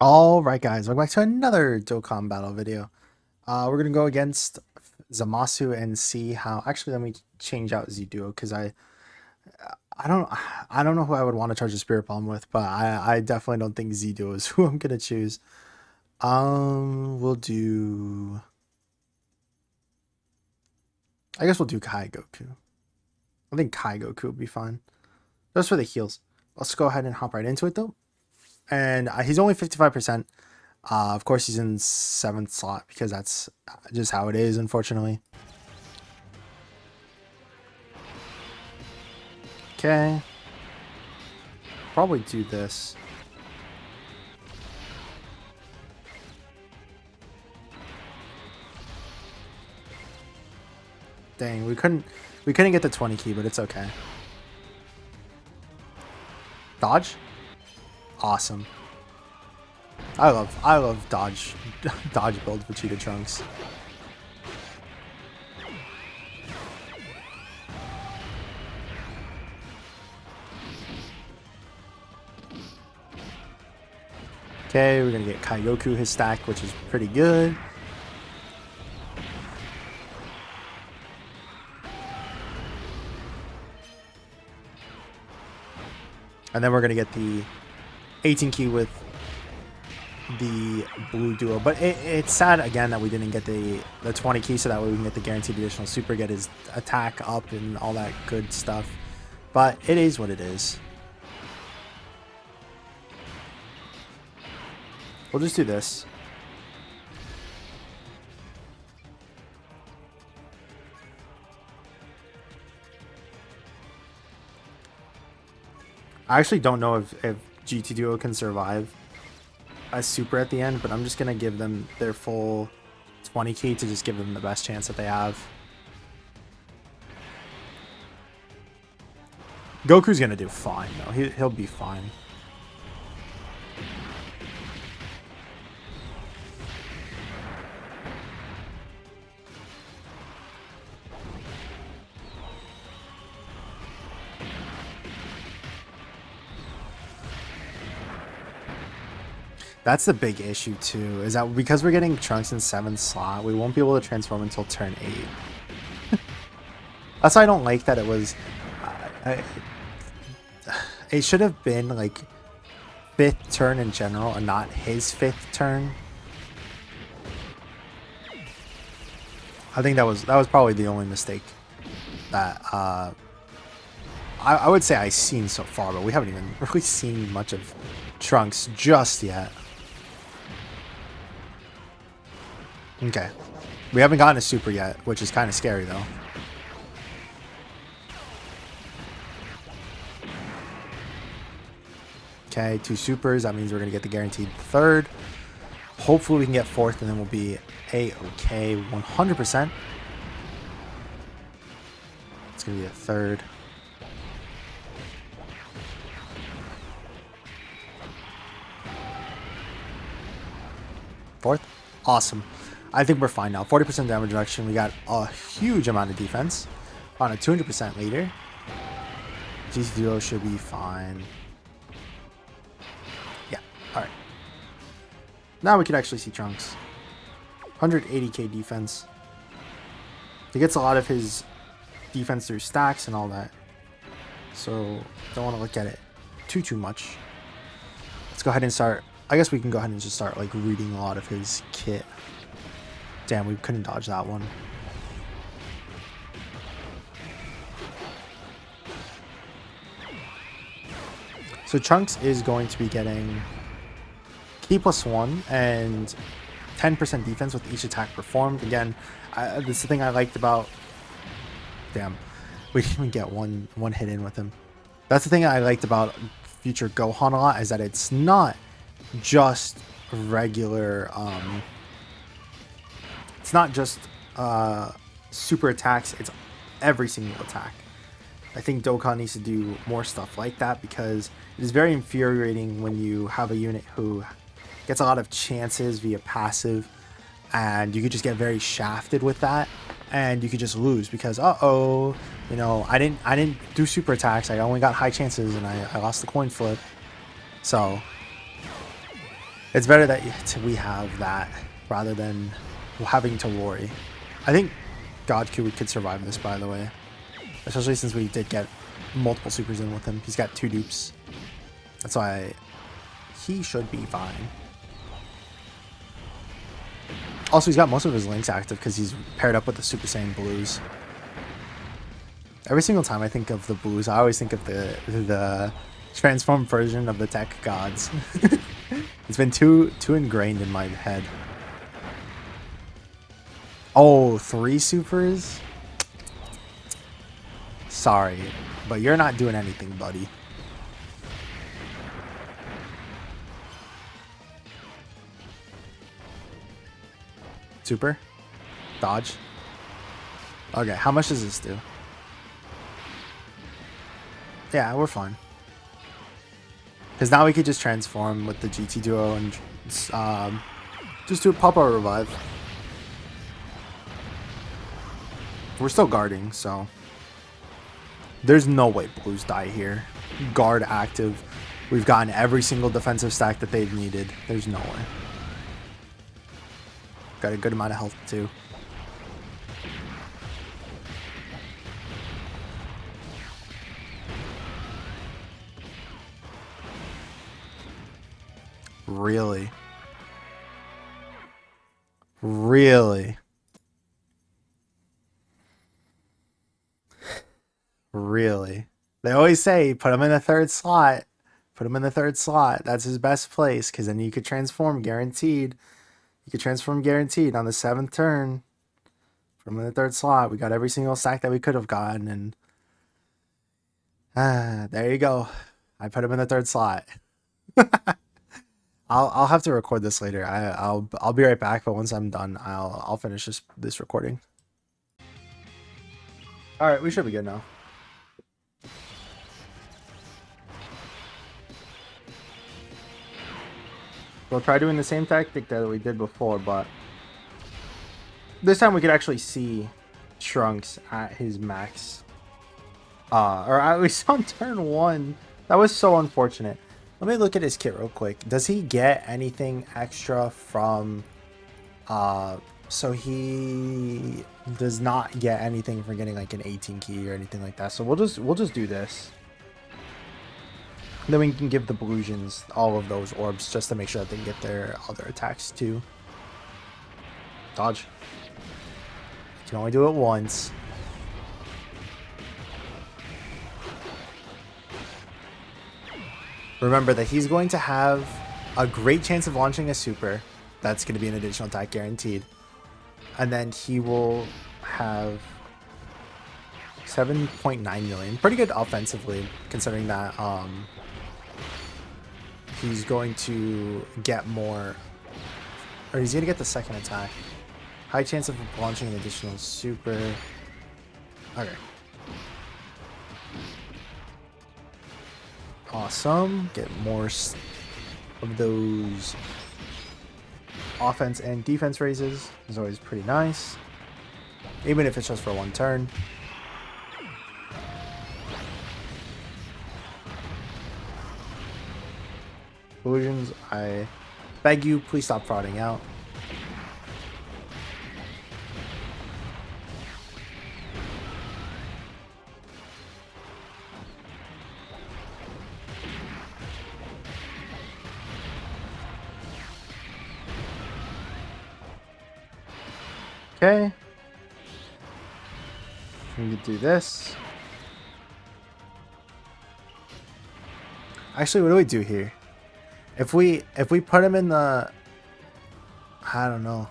Alright guys, welcome back to another Dokkan Battle video. We're gonna go against Zamasu and see how. Actually, let me change out Z-Duo because I don't I don't know who I would want to charge a Spirit Bomb with, but I definitely don't think Z-Duo is who I'm gonna choose. We'll do. I guess we'll do Kai Goku. I think Kai Goku would be fine. Just for the heals. Let's go ahead and hop right into it though. And he's only 55%. Of course, he's in 7th slot because that's just how it is, unfortunately. Okay. Probably do this. Dang, we couldn't get the 20 key, but it's okay. Dodge? Awesome. I love dodge dodge build Vegeta Trunks. Okay, we're gonna get Kaigoku his stack, which is pretty good. And then we're gonna get the 18 key with the blue duo, but it's sad again that we didn't get the 20 key, so that way we can get the guaranteed additional super, get his attack up and all that good stuff. But it is what it is. We'll just do this. I actually don't know if GT Duo can survive a super at the end, but I'm just gonna give them their full 20 key to just give them the best chance that they have. Goku's gonna do fine though. He'll be fine. That's the big issue too, is that because we're getting Trunks in 7th slot, we won't be able to transform until turn 8. That's why I don't like that it was... it should have been like 5th turn in general and not his 5th turn. I think that was probably the only mistake that I would say I've seen so far, but we haven't even really seen much of Trunks just yet. Okay. We haven't gotten a super yet, which is kind of scary though. Okay, 2 supers. That means we're going to get the guaranteed 3rd. Hopefully we can get 4th and then we'll be A-okay 100%. It's going to be a 3rd. Fourth? Awesome. I think we're fine now. 40% damage reduction. We got a huge amount of defense on a 200% leader. GT should be fine. Yeah, alright. Now we can actually see Trunks. 180k defense. He gets a lot of his defense through stacks and all that. So, don't want to look at it too much. Let's go ahead and start. I guess we can go ahead and just start like reading a lot of his kit. Damn, we couldn't dodge that one. So Trunks is going to be getting Ki +1 and 10% defense with each attack performed. Again, this is the thing I liked about... Damn, we didn't even get one hit in with him. That's the thing I liked about future Gohan a lot, is that it's not just regular... it's not just super attacks, it's every single attack. I think Dokkan needs to do more stuff like that, because it is very infuriating when you have a unit who gets a lot of chances via passive, and you could just get very shafted with that, and you could just lose because you know, I didn't do super attacks, I only got high chances and I lost the coin flip. So It's better that we have that rather than having to worry. I think Godku could survive this, by the way. Especially since we did get multiple supers in with him. He's got 2 dupes. That's why he should be fine. Also, he's got most of his links active because he's paired up with the Super Saiyan Blues. Every single time I think of the Blues, I always think of the transformed version of the Tech Gods. It's been too ingrained in my head. Oh, 3 supers? Sorry, but you're not doing anything, buddy. Super? Dodge? Okay, how much does this do? Yeah, we're fine. Because now we could just transform with the GT Duo and just do a pop-out revive. We're still guarding, so there's no way Blues die here. Guard active. We've gotten every single defensive stack that they've needed. There's no way. Got a good amount of health too. Really? Really? Really? They always say put him in the 3rd slot. Put him in the 3rd slot. That's his best place because then you could transform guaranteed. You could transform guaranteed on the 7th turn. Put him in the 3rd slot. We got every single stack that we could have gotten, and there you go. I put him in the 3rd slot. I'll have to record this later. I'll be right back, but once I'm done, I'll finish this recording. All right, we should be good now. We'll try doing the same tactic that we did before, but this time we could actually see Trunks at his max. Or at least on turn 1. That was so unfortunate. Let me look at his kit real quick. Does he get anything extra from... So he does not get anything for getting like an 18 key or anything like that. So we'll just do this. Then we can give the Bluesians all of those orbs just to make sure that they can get their other attacks too. Dodge. You can only do it once. Remember that he's going to have a great chance of launching a super. That's going to be an additional attack guaranteed. And then he will have 7.9 million. Pretty good offensively, considering that he's going to get more, or he's going to get the 2nd attack. High chance of launching an additional super. Okay. Awesome. Get more of those offense and defense raises. Is always pretty nice. Even if it's just for 1 turn. Illusions, I beg you, please stop frauding out. Okay. We can do this. Actually, what do we do here? If we put him in the, I don't know.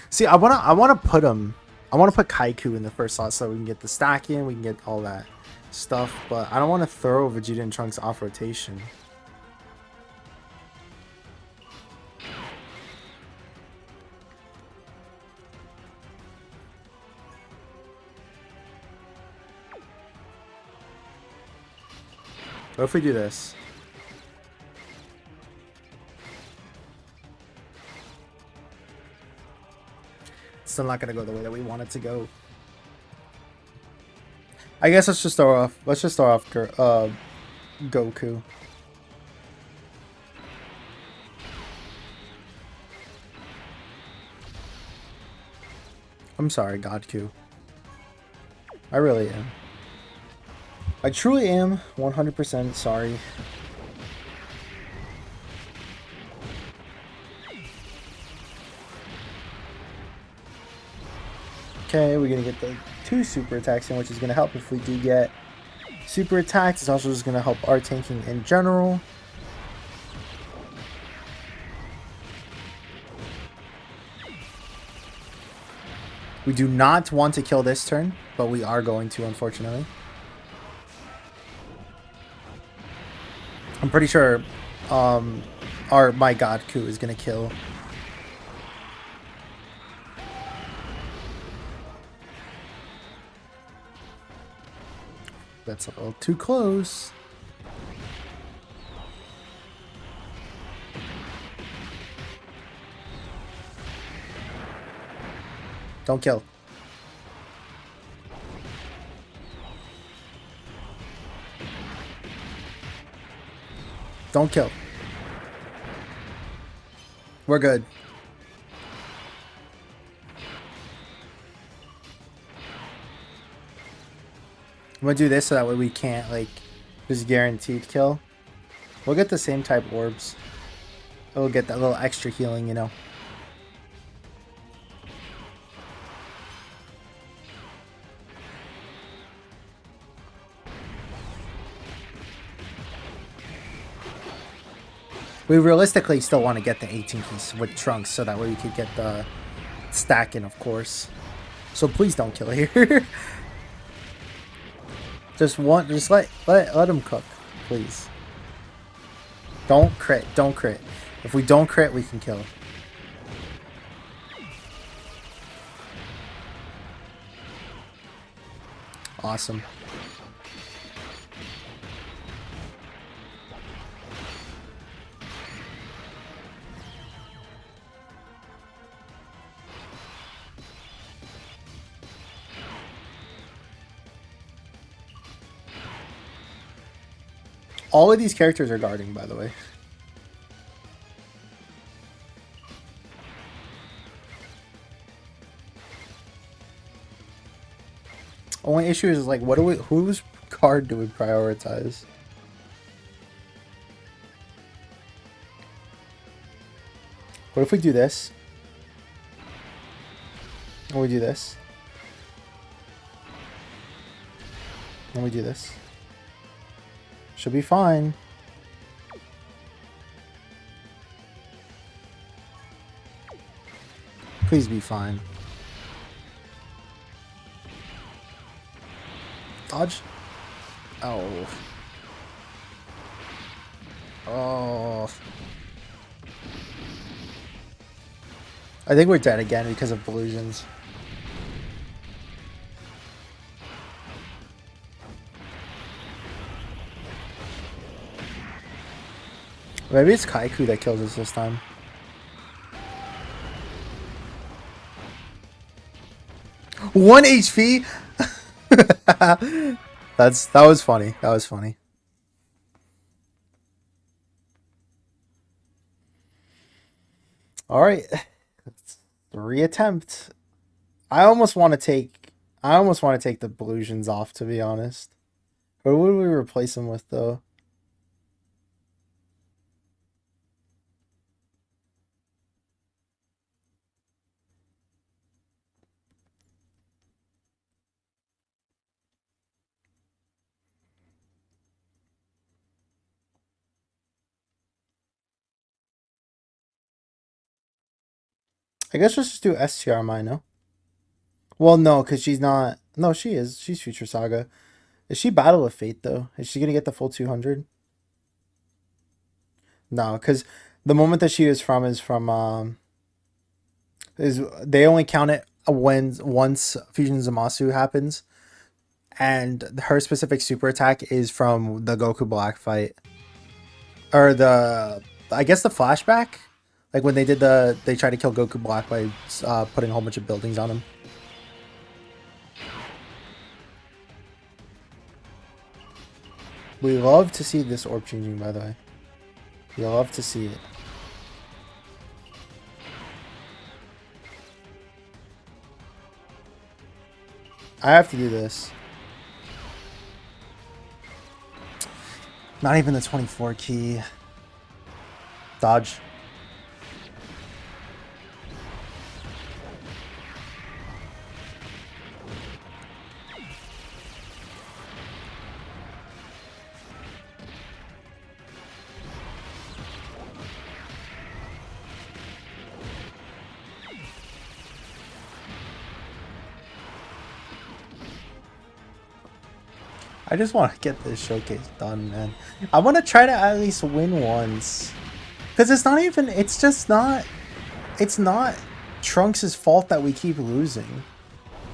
See, I wanna put Kaiku in the 1st slot so we can get the stack in, we can get all that stuff, but I don't want to throw Vegeta and Trunks off rotation. What if we do this? It's still not gonna go the way that we want it to go. I guess let's just throw off Goku. I'm sorry, Godku. I really am. I truly am 100% sorry. Okay, we're gonna get the 2 super attacks in, which is gonna help if we do get super attacks. It's also just gonna help our tanking in general. We do not want to kill this turn, but we are going to, unfortunately. I'm pretty sure my Godku is gonna kill. That's a little too close. Don't kill. Don't kill. We're good. I'm gonna do this so that way we can't, like, just guaranteed kill. We'll get the same type orbs. We'll get that little extra healing, you know. We realistically still want to get the 18 piece with Trunks so that way we could get the stacking, of course. So please don't kill here. just let him cook, please. Don't crit, don't crit. If we don't crit, we can kill. Awesome. All of these characters are guarding, by the way. Only issue is, like, whose card do we prioritize? What if we do this? Or we do this? And we do this? Should be fine. Please be fine. Dodge. Oh. Oh. I think we're dead again because of illusions. Maybe it's Kaiku that kills us this time. One HP. That was funny. That was funny. All right, let's reattempt. I almost want to take the illusions off, to be honest. What would we replace them with, though? I guess let's just do STR Mino. Well, no, because she's not. No, she is. She's Future Saga. Is she Battle of Fate, though? Is she going to get the full 200? No, because the moment that she is from, is they only count it once Fusion Zamasu happens. And her specific super attack is from the Goku Black fight. Or I guess the flashback? Like when they tried to kill Goku Black by putting a whole bunch of buildings on him. We love to see this orb changing, by the way. We love to see it. I have to do this. Not even the 24 key. Dodge. I just want to get this showcase done, man. I want to try to at least win once. Because it's not even, it's just not, it's not Trunks' fault that we keep losing.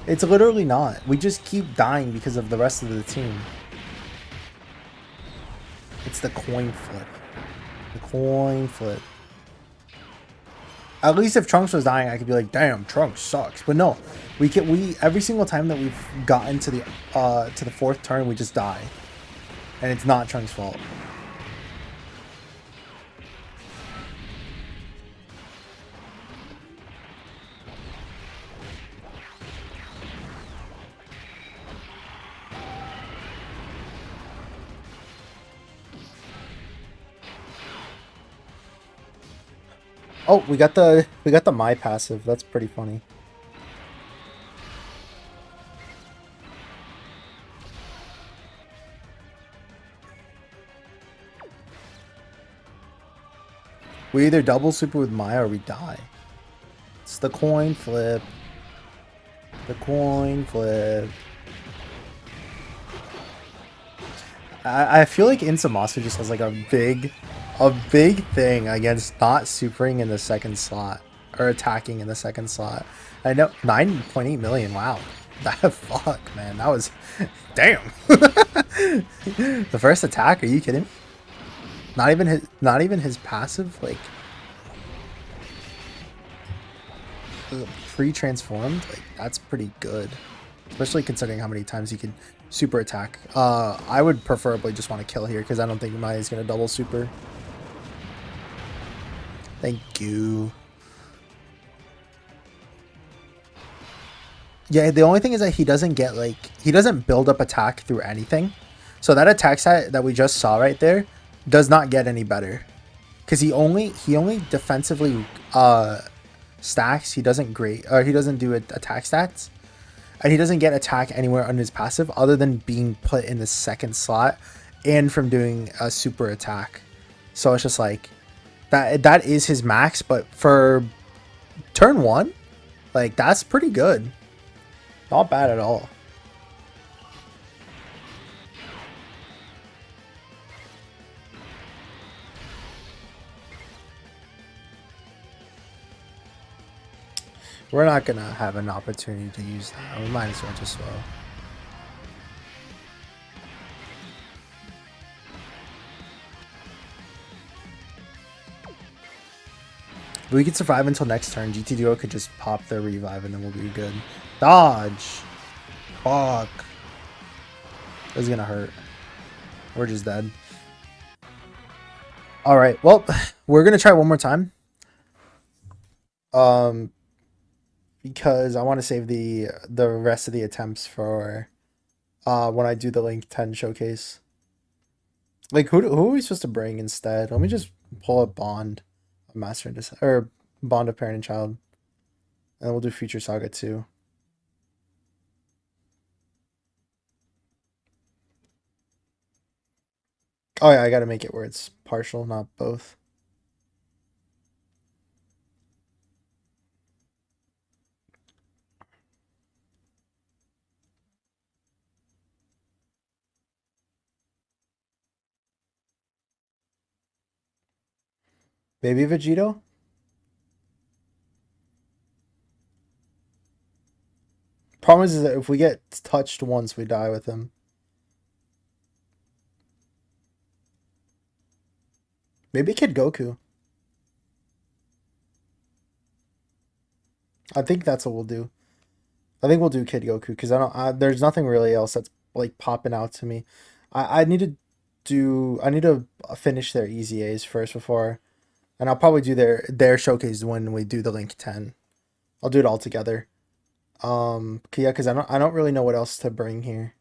It's literally not. We just keep dying because of the rest of the team. It's the coin flip. The coin flip. At least if Trunks was dying, I could be like, damn, Trunks sucks. But no, we every single time that we've gotten to the fourth turn, we just die. And it's not Trunks' fault. Oh, we got the my passive. That's pretty funny. We either double super with Maya or we die. It's the coin flip. The coin flip. I feel like Zamasu just has like a big thing against not supering in the second slot or attacking in the second slot. I know 9.8 million. Wow, that fuck, man, that was damn. The first attack? Are you kidding? Not even his passive, like pre-transformed. Like that's pretty good, especially considering how many times he could super attack. I would preferably just want to kill here because I don't think Maya is gonna double super. Thank you. Yeah, the only thing is that he doesn't get like he doesn't build up attack through anything. So that attack set that we just saw right there does not get any better. Cause he only defensively stacks. He doesn't he doesn't do attack stats. And he doesn't get attack anywhere on his passive other than being put in the second slot and from doing a super attack. So it's just like that is his max, but for turn one, like that's pretty good. Not bad at all. We're not gonna have an opportunity to use that. We might as well just slow. If we could survive until next turn, GT Duo could just pop their revive and then we'll be good. Dodge! Fuck. This is gonna hurt. We're just dead. Alright, well, we're gonna try one more time. Because I want to save the rest of the attempts for when I do the Link 10 showcase. Like who are we supposed to bring instead? Let me just pull up Bond of Master and or Bond of Parent and Child. And then we'll do Future Saga 2. Oh yeah, I gotta make it where it's partial, not both. Baby Vegito? Problem is that if we get touched once, we die with him. Maybe Kid Goku. I think that's what we'll do. I think we'll do Kid Goku because there's nothing really else that's like popping out to me. I need to I need to finish their easy A's first before, and I'll probably do their showcase when we do the Link 10. I'll do it all together. Yeah, because I don't really know what else to bring here.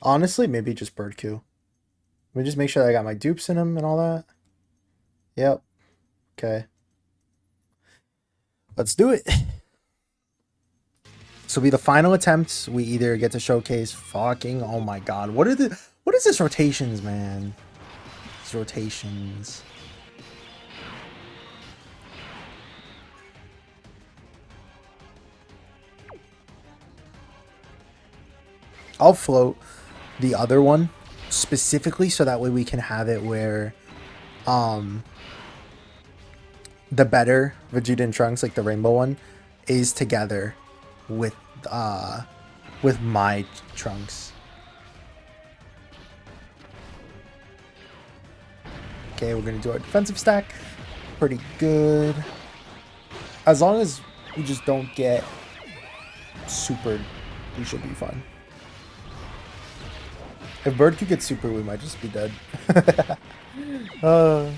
Honestly, maybe just Bird Coup. Let me just make sure that I got my dupes in him and all that. Yep. Okay. Let's do it. So be the final attempts. We either get to showcase fucking. Oh my god. What is this rotations, man? These rotations. I'll float the other one specifically so that way we can have it where um the better Vegeta and Trunks, like the rainbow one, is together with uh with my Trunks. Okay, we're gonna do our defensive stack. Pretty good. As long as we just don't get supered, we should be fine. If Bird could get super, we might just be dead. uh,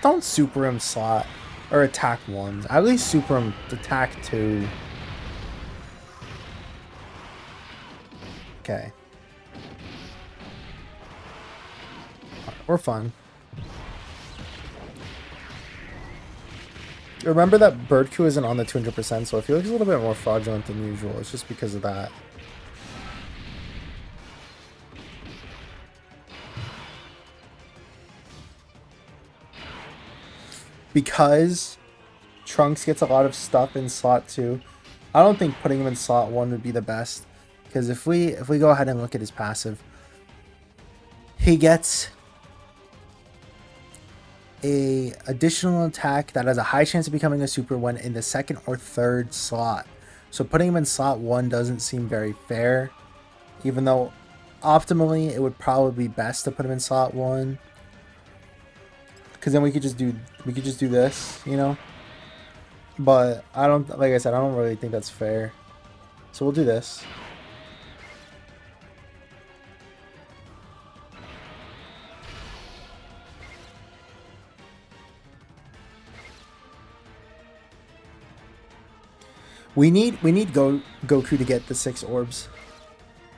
don't super him slot or attack ones. At least super him attack two. Okay. We're fine. Remember that Bird Coup isn't on the 200%, so I feel like it's a little bit more fraudulent than usual. It's just because of that. Because Trunks gets a lot of stuff in slot 2, I don't think putting him in slot 1 would be the best. Because if we go ahead and look at his passive, he gets a additional attack that has a high chance of becoming a super when in the second or third slot. So putting him in slot 1 doesn't seem very fair, even though optimally it would probably be best to put him in slot 1, because then we could just do this, you know. But I don't, like I said, I don't really think that's fair. So we'll do this. We need Goku to get the 6 orbs.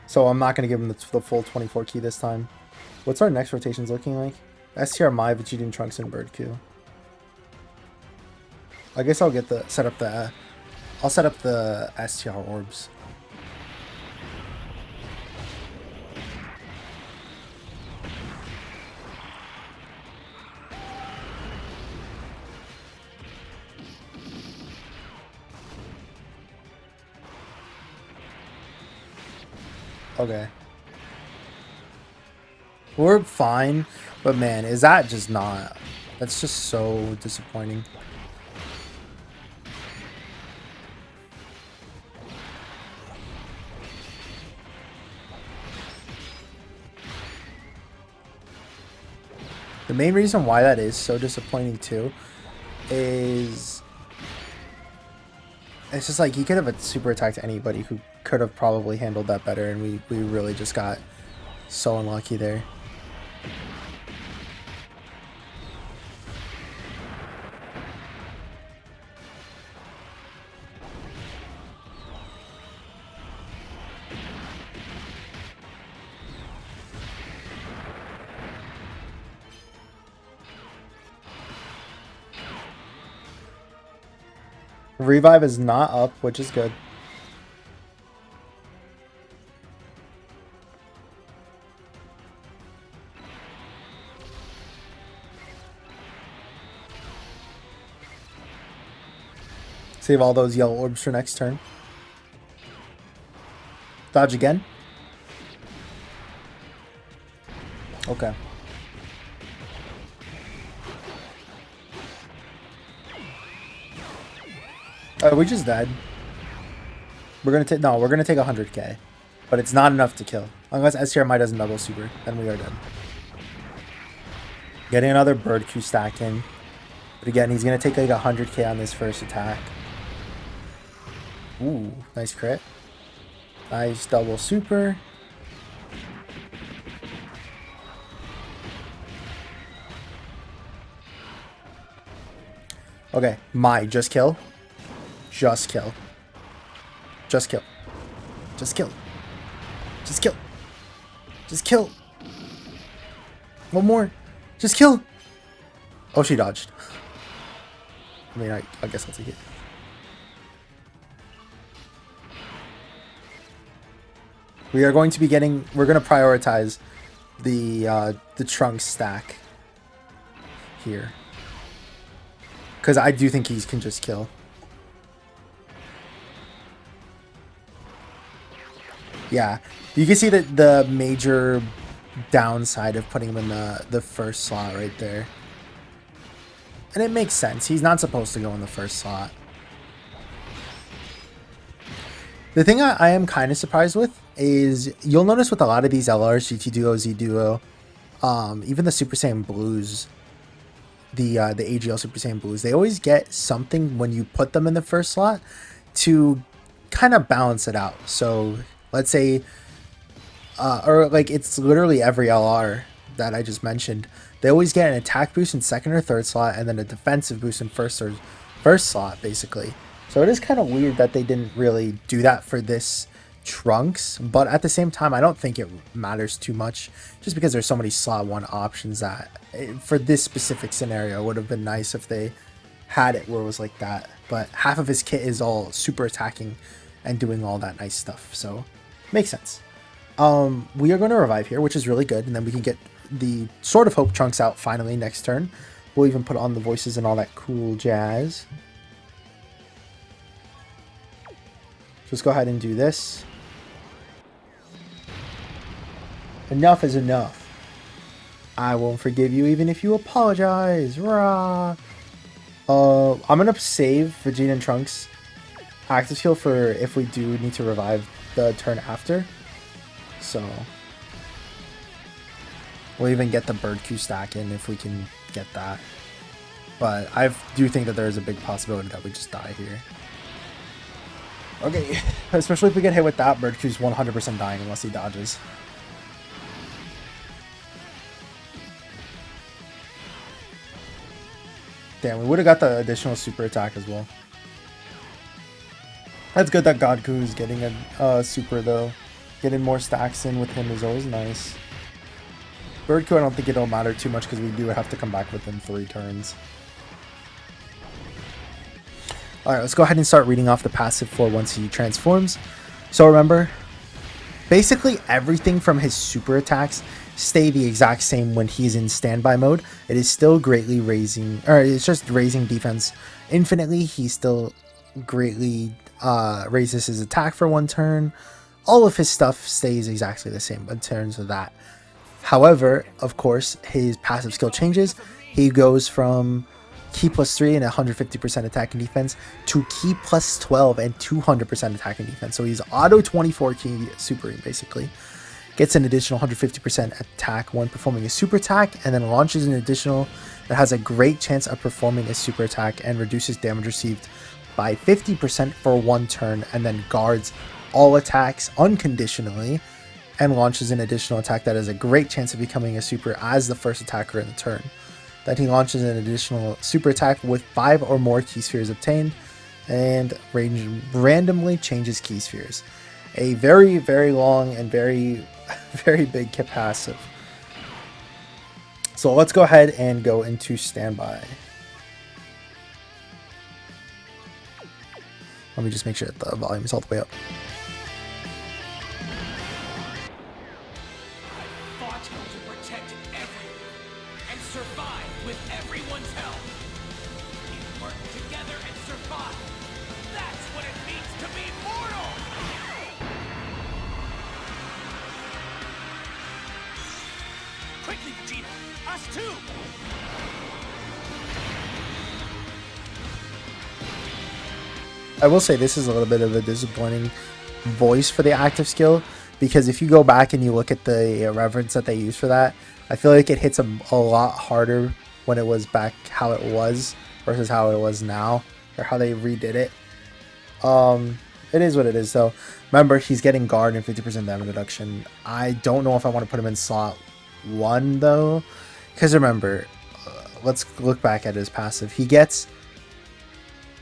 So I'm not going to give him the full 24 key this time. What's our next rotations looking like? STR, Mai, Vegeta, and Trunks, and Bird Coup. I guess I'll get set up the STR orbs. Okay. We're fine, but man, is that just not... That's just so disappointing. The main reason why that is so disappointing too is it's just like he could have super attacked anybody who could have probably handled that better, and we really just got so unlucky there. Revive is not up, which is good. Save all those yellow orbs for next turn. Dodge again. Okay. We just died. We're gonna take 100k, but it's not enough to kill unless STRMI doesn't double super. Then we are dead. Getting another Bird Coup stacked in, but again, he's gonna take like 100k on this first attack. Ooh, nice crit. Nice double super. Okay, just kill. Just kill. Just kill. Just kill. Just kill. Just kill. One more. Just kill. Oh, she dodged. I mean, I guess I'll take it. We are going to be getting... We're going to prioritize the Trunks stack here. Because I do think he can just kill. Yeah. You can see that the major downside of putting him in the first slot right there. And it makes sense. He's not supposed to go in the first slot. The thing I am kind of surprised with is you'll notice with a lot of these LRs, GT Duo, Z Duo, even the Super Saiyan Blues, the AGL Super Saiyan Blues, they always get something when you put them in the first slot to kind of balance it out. So let's say, or like it's literally every LR that I just mentioned. They always get an attack boost in second or third slot, and then a defensive boost in first slot, basically. So it is kind of weird that they didn't really do that for this Trunks, but at the same time, I don't think it matters too much, just because there's so many slot 1 options that, for this specific scenario, it would have been nice if they had it where it was like that. But half of his kit is all super attacking and doing all that nice stuff, so makes sense. We are going to revive here, which is really good, and then we can get the Sword of Hope Trunks out finally next turn. We'll even put on the voices and all that cool jazz. Just go ahead and do this. Enough is enough. I won't forgive you even if you apologize. Rah! I'm gonna save Vegeta and Trunks active skill for if we do need to revive the turn after. So we'll even get the Bird Q stack in if we can get that. But I do think that there is a big possibility that we just die here. Okay, especially if we get hit with that, Bird Q's 100% dying unless he dodges. Damn, we would have got the additional super attack as well. That's good that Godku is getting a super though. Getting more stacks in with him is always nice. Bird Q, I don't think it'll matter too much because we do have to come back within 3 turns. Alright, let's go ahead and start reading off the passive for once he transforms. So remember, basically everything from his super attacks stay the exact same when he's in standby mode. It is still greatly raising, or it's just raising defense infinitely. He still greatly raises his attack for 1 turn. All of his stuff stays exactly the same in terms of that. However, of course, his passive skill changes. He goes from Ki +3 and 150% attack and defense to Ki +12 and 200% attack and defense. So he's auto 24 Ki supering basically. Gets an additional 150% attack when performing a super attack, and then launches an additional that has a great chance of performing a super attack and reduces damage received by 50% for 1 turn, and then guards all attacks unconditionally and launches an additional attack that has a great chance of becoming a super as the first attacker in the turn. Then he launches an additional super attack with 5 or more Ki spheres obtained and randomly changes Ki spheres. A very, very long and very, very big kit passive. So let's go ahead and go into standby. Let me just make sure that the volume is all the way up. I will say this is a little bit of a disappointing voice for the active skill, because if you go back and you look at the reference that they use for that, I feel like it hits a lot harder when it was back how it was versus how it was now, or how they redid it. It is what it is though. Remember, he's getting guard and 50% damage reduction. I don't know if I want to put him in slot 1 though, because remember, let's look back at his passive. He gets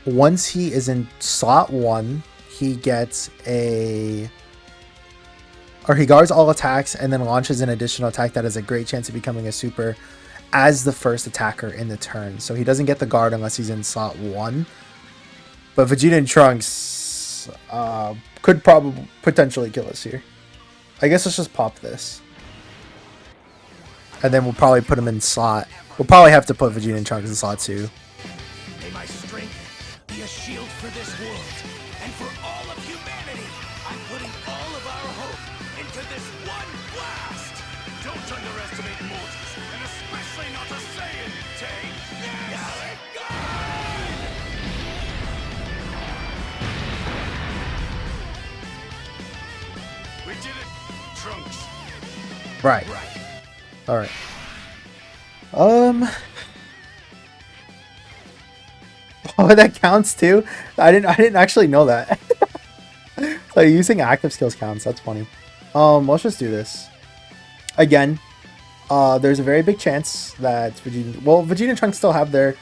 once he is in slot 1, he gets he guards all attacks and then launches an additional attack that has a great chance of becoming a super as the first attacker in the turn. So he doesn't get the guard unless he's in slot 1. But Vegeta and Trunks could probably potentially kill us here. I guess let's just pop this. And then we'll probably put him in slot. We'll probably have to put Vegeta and Trunks in slot 2. May my strength be a shield for this world and for all of humanity. I'm putting all of our hope into this one blast. Don't underestimate mortals, and especially not a Saiyan. Take this! We did it, Trunks. Right. All right. Oh, that counts too. I didn't actually know that. Like using active skills counts. That's funny. Let's just do this again. There's a very big chance that Vegeta and Trunks still have their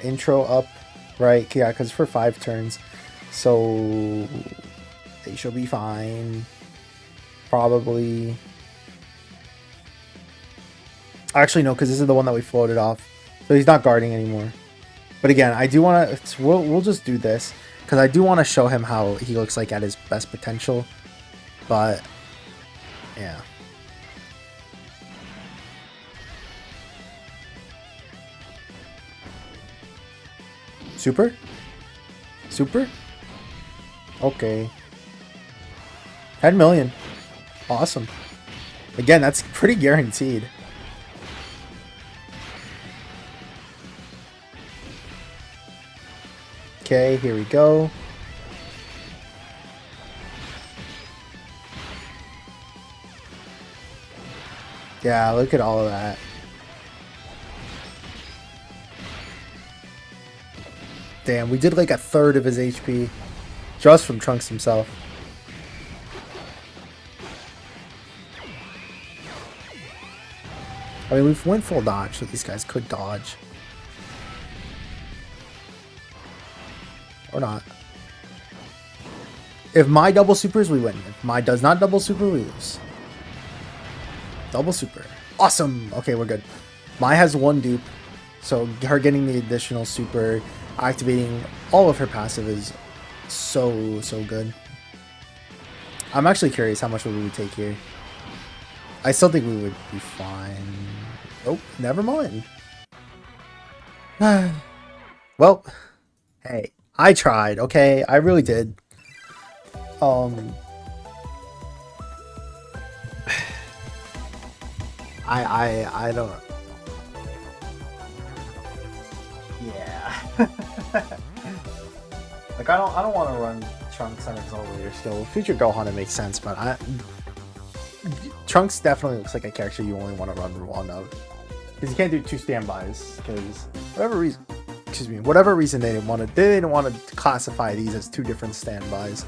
intro up, right? Yeah, because for 5 turns, so they should be fine. Probably. Actually, no, because this is the one that we floated off, so he's not guarding anymore. But again, I do want to. We'll just do this because I do want to show him how he looks like at his best potential. But yeah. Super? Okay. 10 million. Awesome. Again, that's pretty guaranteed. Okay, here we go. Yeah, look at all of that. Damn, we did like a third of his HP just from Trunks himself. I mean, we've went full dodge, so these guys could dodge. Or not. If my double supers, we win. If my does not double super, we lose. Double super. Awesome! Okay, we're good. Mai has 1 dupe, so her getting the additional super, activating all of her passive is so good. I'm actually curious how much we would take here. I still think we would be fine. Oh, never mind. Well, hey, I tried, okay? I really did. I don't know. Yeah. Like I don't want to run Trunks on his earlier still. Future Gohan, it makes sense, but Trunks definitely looks like a character you only want to run one of. Because you can't do 2 standbys, because whatever reason they didn't want to classify these as 2 different standbys.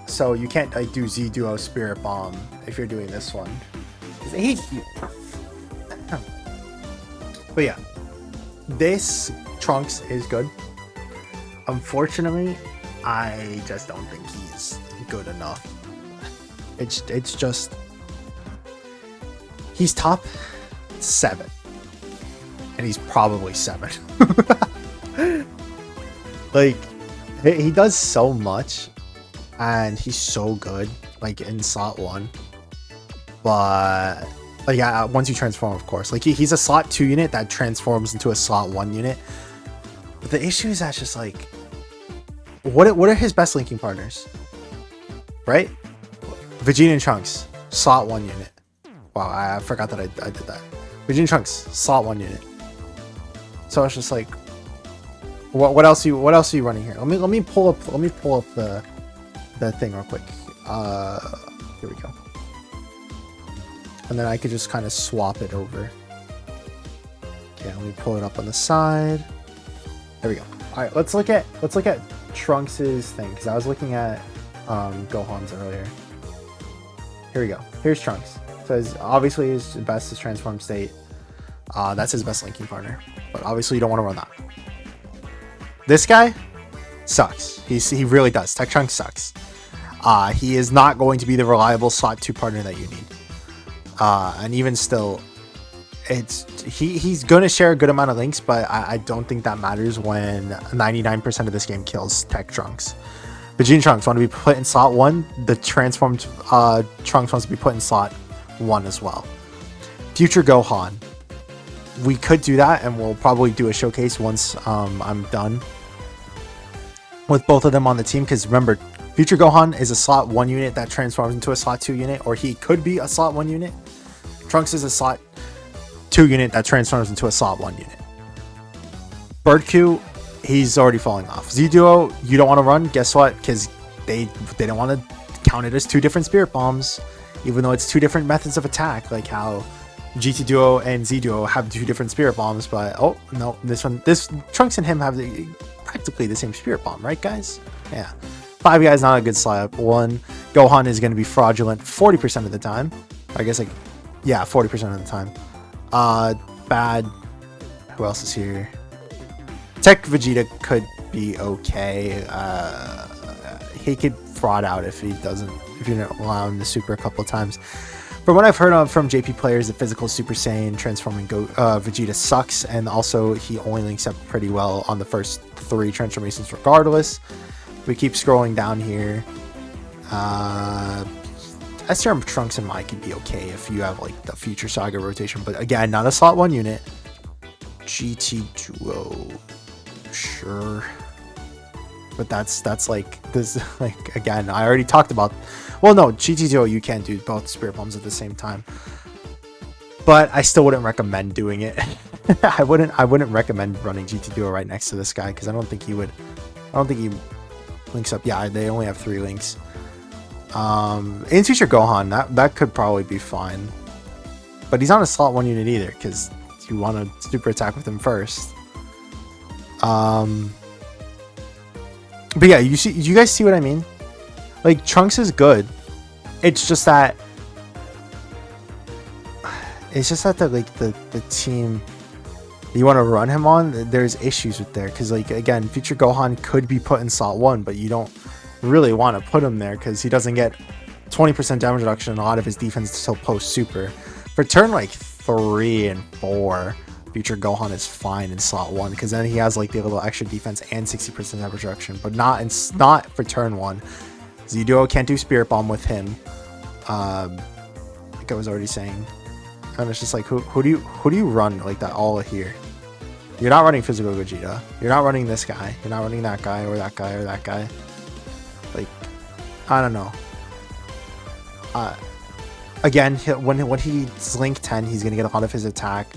So you can't like do Z Duo Spirit Bomb if you're doing this one. I hate you. But yeah, this Trunks is good. Unfortunately, I just don't think he's good enough. It's just he's top 7, and he's probably 7. Like he does so much. And he's so good, like in slot 1. But like, yeah, once you transform, of course, like he's a slot 2 unit that transforms into a slot 1 unit. But the issue is that's just like, what are his best linking partners? Right? Vegeta and Trunks, slot 1 unit. Wow, I forgot that I did that. Vegeta and Trunks, slot 1 unit. So it's just like, what else are you running here? Let me pull up the thing real quick. Here we go. And then I could just kind of swap it over. Okay, let me pull it up on the side. There we go. All right, let's look at Trunks's thing, because I was looking at Gohan's earlier. Here we go. Here's Trunks. So obviously his best is transform state. That's his best linking partner, but obviously you don't want to run that. This guy sucks. He really does. Tech Trunks sucks. He is not going to be the reliable slot 2 partner that you need. And even still, he's going to share a good amount of links, but I don't think that matters when 99% of this game kills Tech Trunks. Vegeta Trunks want to be put in slot 1. The transformed Trunks wants to be put in slot 1 as well. Future Gohan. We could do that, and we'll probably do a showcase once I'm done with both of them on the team, because remember, Future Gohan is a slot 1 unit that transforms into a slot 2 unit, or he could be a slot 1 unit. Trunks is a slot 2 unit that transforms into a slot 1 unit. Bird Q, he's already falling off. Z-Duo, you don't want to run. Guess what? Because they don't want to count it as 2 different Spirit Bombs, even though it's 2 different methods of attack, like how GT Duo and Z Duo have 2 different Spirit Bombs. But oh no, this Trunks and him have practically the same Spirit Bomb, right, guys? Yeah. 5 guys, not a good slot 1. Gohan is going to be fraudulent 40% of the time. I guess, like, yeah, 40% of the time. Bad. Who else is here? Tech Vegeta could be okay. He could fraud out if you don't allow him to super a couple of times. From what I've heard of from JP players, the physical Super Saiyan transforming Vegeta sucks, and also he only links up pretty well on the first 3 transformations regardless. We keep scrolling down here. SRM Trunks and Mai could be okay if you have like the Future Saga rotation, but again, not a slot 1 unit. GT Duo, sure, but that's like this. Like, again, I already talked about. Well, no, GT Duo, you can't do both Spirit Bombs at the same time, but I still wouldn't recommend doing it. I wouldn't recommend running GT Duo right next to this guy, because I don't think he links up. Yeah, they only have 3 links. In Future Gohan, that could probably be fine, but he's not a slot 1 unit either, because you want to super attack with him first. But yeah, you guys see what I mean? Like, Trunks is good. It's just that the team you want to run him on, there's issues with there, because, like, again, Future Gohan could be put in slot 1, but you don't really want to put him there because he doesn't get 20% damage reduction and a lot of his defense still post super. For turn like 3 and 4, Future Gohan is fine in slot 1, because then he has like the little extra defense and 60% damage reduction, but not for turn 1. Z-Duo can't do Spirit Bomb with him, like I was already saying. And it's just like, who do you run like that all here? You're not running Physical Gogeta. You're not running this guy. You're not running that guy or that guy or that guy. Like, I don't know. Again, when he's Link 10, he's gonna get a lot of his attack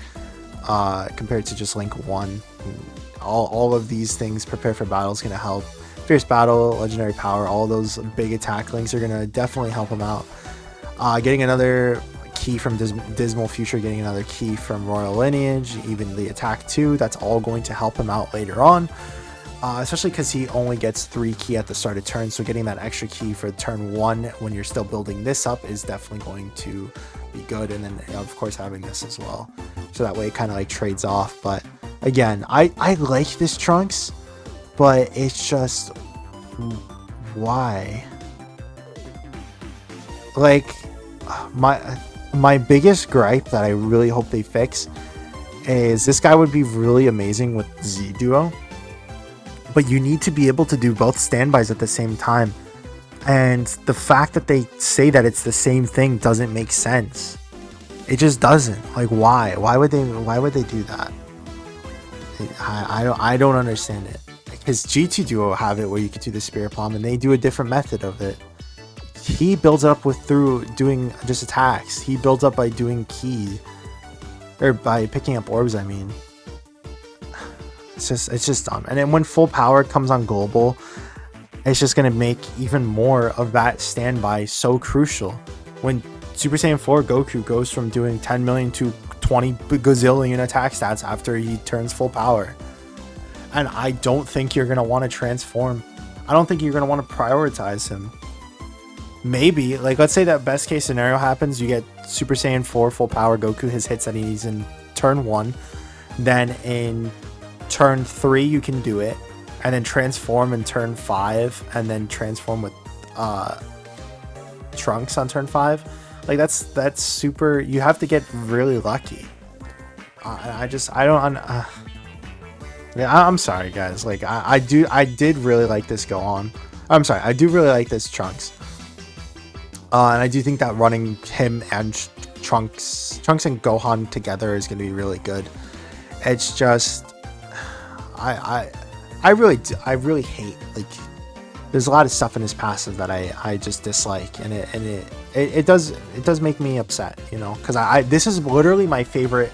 compared to just Link 1. All of these things, Prepare for Battle is gonna help. Fierce Battle, Legendary Power, all those big attack links are gonna definitely help him out. Getting another key from Dismal Future, getting another key from Royal Lineage, even the attack 2, that's all going to help him out later on. Especially because he only gets 3 key at the start of turn, so getting that extra key for turn 1 when you're still building this up is definitely going to be good. And then, of course, having this as well, so that way it kind of like trades off. But again, I like this Trunks, but it's just, why? Like, my biggest gripe that I really hope they fix is this guy would be really amazing with Z-Duo, but you need to be able to do both standbys at the same time. And the fact that they say that it's the same thing doesn't make sense. It just doesn't. Like, why? Why would they do that? I don't understand it. Because GT Duo have it where you could do the Spirit Bomb, and they do a different method of it. He builds up through doing just attacks. He builds up by doing keys, or by picking up orbs, I mean. It's just dumb. And then when full power comes on global, it's just gonna make even more of that standby so crucial. When Super Saiyan 4 Goku goes from doing 10 million to 20 gazillion attack stats after he turns full power, and I don't think you're gonna want to transform. I don't think you're gonna want to prioritize him. Maybe, like, let's say that best case scenario happens, you get Super Saiyan 4 full power Goku, his hits that he needs in turn 1, then in turn 3 you can do it, and then transform in turn 5, and then transform with Trunks on turn 5. Like that's super. You have to get really lucky. I don't. Yeah, I'm sorry, guys. Like I did really like this Gohan. I'm sorry, I do really like this Trunks. And I do think that running him and Trunks and Gohan together is going to be really good. It's just, I really hate, like, there's a lot of stuff in his passive that I just dislike, and it does make me upset, you know, because this is literally my favorite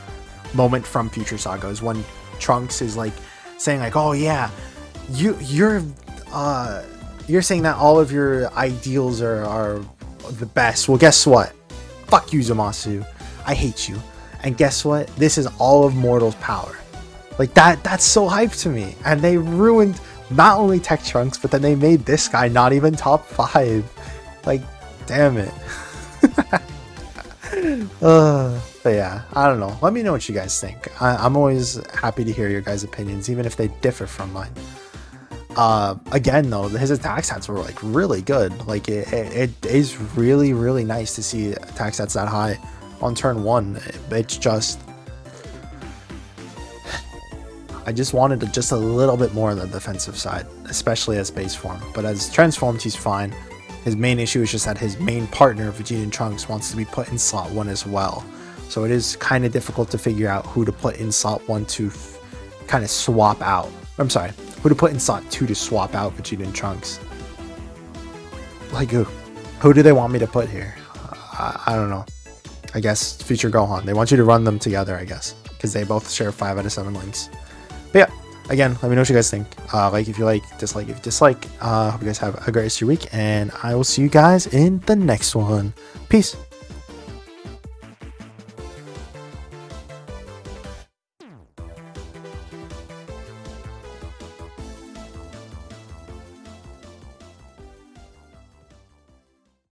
moment from Future Saga, is when Trunks is like saying like, oh yeah, you're saying that all of your ideals are the best. Well, guess what? Fuck you, Zamasu. I hate you. And guess what? This is all of Mortal's power. Like that's so hype to me. And they ruined not only Tech Trunks, but then they made this guy not even top 5. Like, damn it. But yeah, I don't know. Let me know what you guys think. I'm always happy to hear your guys' opinions, even if they differ from mine. Again though, his attack stats were like really good. Like it is really, really nice to see attack stats that high on turn 1. It's just, I just wanted just a little bit more on the defensive side, especially as base form. But as transformed, he's fine. His main issue is just that his main partner, Vegeta and Trunks, wants to be put in slot 1 as well. So it is kind of difficult to figure out who to put in slot 1 to kind of swap out. I'm sorry, who to put in slot 2 to swap out Vegeta and Trunks. Like who do they want me to put here? I don't know. I guess Future Gohan. They want you to run them together, I guess, because they both share 5 out of 7 links. But yeah, again, let me know what you guys think. Like if you like, dislike if you dislike. Hope you guys have a great rest of your week, and I will see you guys in the next one. Peace.